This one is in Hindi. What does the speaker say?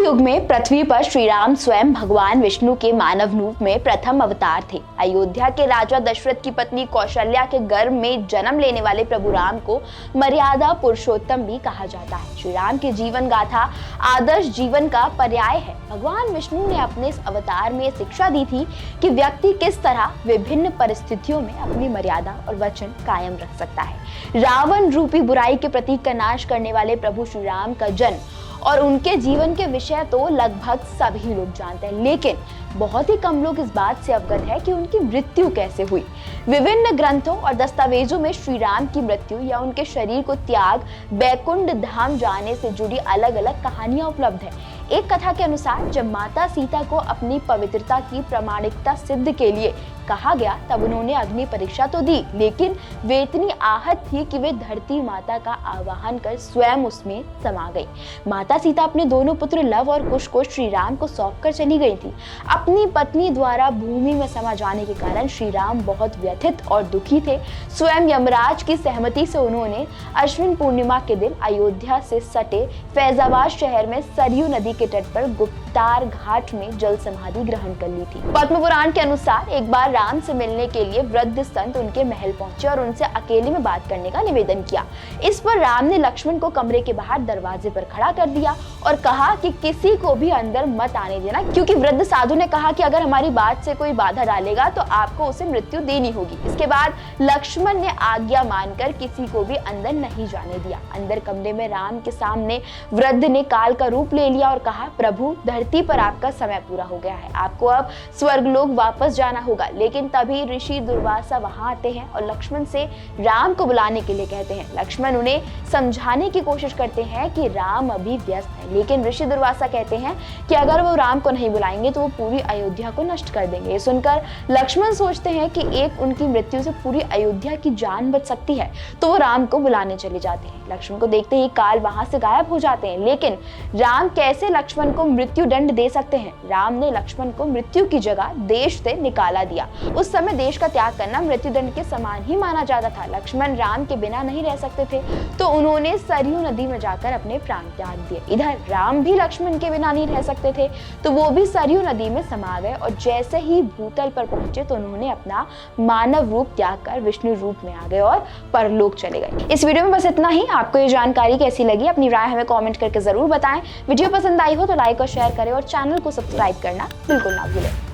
युग में पृथ्वी पर श्री राम स्वयं भगवान विष्णु के मानव रूप में प्रथम अवतार थे। अयोध्या के राजा दशरथ की पत्नी कौशल्या के गर्भ में जन्म लेने वाले प्रभु राम को मर्यादा पुरुषोत्तम भी कहा जाता है। श्री राम की जीवन गाथा आदर्श जीवन का पर्याय है। भगवान विष्णु ने अपने इस अवतार में शिक्षा दी थी कि व्यक्ति किस तरह विभिन्न परिस्थितियों में अपनी मर्यादा और वचन कायम रख सकता है। रावण रूपी बुराई के प्रतीक का नाश करने वाले प्रभु श्री राम का जन्म और उनके जीवन के विषय तो लगभग सभी लोग जानते हैं, लेकिन बहुत ही कम लोग इस बात से अवगत है कि उनकी मृत्यु कैसे हुई। विभिन्न ग्रंथों और दस्तावेजों में श्री राम की मृत्यु या उनके शरीर को त्याग बैकुंठ धाम जाने से जुड़ी अलग अलग कहानियां उपलब्ध है। एक कथा के अनुसार जब माता सीता को अपनी पवित्रता की प्रामाणिकता सिद्ध के लिए कहा गया तब उन्होंने अग्नि परीक्षा तो दी, लेकिन वे इतनी आहत थी कि वे धरती माता का आवाहन कर स्वयं उसमें समा गई। माता सीता अपने दोनों पुत्र लव और कुश को श्री राम को सौंपकर चली गई थी। अपनी पत्नी द्वारा भूमि में समा जाने के कारण श्री राम बहुत व्यथित और दुखी थे। स्वयं यमराज की सहमति से उन्होंने अश्विन पूर्णिमा के दिन अयोध्या से सटे फैजाबाद शहर में सरयू नदी के तट पर गुप्तार घाट में जल समाधि ग्रहण कर ली थी। पद्म पुराण के अनुसार एक बार राम से मिलने के लिए वृद्ध संत उनके महल पहुंचे और उनसे अकेले में बात करने का निवेदन किया। इस पर राम ने लक्ष्मण को कमरे के बाहर दरवाजे पर खड़ा कर दिया और कहा कि किसी को भी अंदर मत आने देना, क्योंकि वृद्ध साधु ने कहा कि अगर हमारी बात से कोई बाधा डालेगा तो आपको उसे मृत्यु देनी होगी। इसके बाद लक्ष्मण ने आज्ञा मानकर किसी को भी अंदर नहीं जाने दिया। अंदर कमरे में राम के सामने वृद्ध ने काल का रूप ले लिया और कहा, प्रभु धरती पर आपका समय पूरा हो गया है, आपको अब स्वर्गलोक वापस जाना होगा। लेकिन तभी ऋषि दुर्वासा वहां आते हैं और लक्ष्मण से राम को बुलाने के लिए कहते हैं। लक्ष्मण उन्हें समझाने की कोशिश करते हैं कि राम अभी व्यस्त है, लेकिन ऋषि दुर्वासा कहते हैं कि अगर वो राम को नहीं बुलाएंगे तो वो पूरी अयोध्या को नष्ट कर देंगे। सुनकर लक्ष्मण सोचते हैं कि एक उनकी मृत्यु से पूरी अयोध्या की जान बच सकती है, तो वो राम को बुलाने चले जाते हैं। लक्ष्मण को देखते ही काल वहां से गायब हो जाते हैं, लेकिन राम कैसे लक्ष्मण को मृत्यु दंड दे सकते हैं? राम ने लक्ष्मण को मृत्यु की जगह देश से निकाला दिया। उस समय देश का त्याग करना मृत्यु दंड के समान ही माना जाता था। लक्ष्मण राम के बिना नहीं रह सकते थे, तो उन्होंने सरयू नदी में जाकर अपने प्राण त्याग दिए। इधर राम भी लक्ष्मण के बिना नहीं रह सकते थे, तो वो भी सरयू नदी में समा गए और जैसे ही भूतल पर पहुंचे तो उन्होंने अपना मानव रूप त्याग कर विष्णु रूप में आ गए और परलोक चले गए। इस वीडियो में बस इतना ही। आपको ये जानकारी कैसी लगी अपनी राय हमें कमेंट करके जरूर बताएं। वीडियो पसंद आई हो तो लाइक और शेयर करें और चैनल को सब्सक्राइब करना बिल्कुल ना भूलें।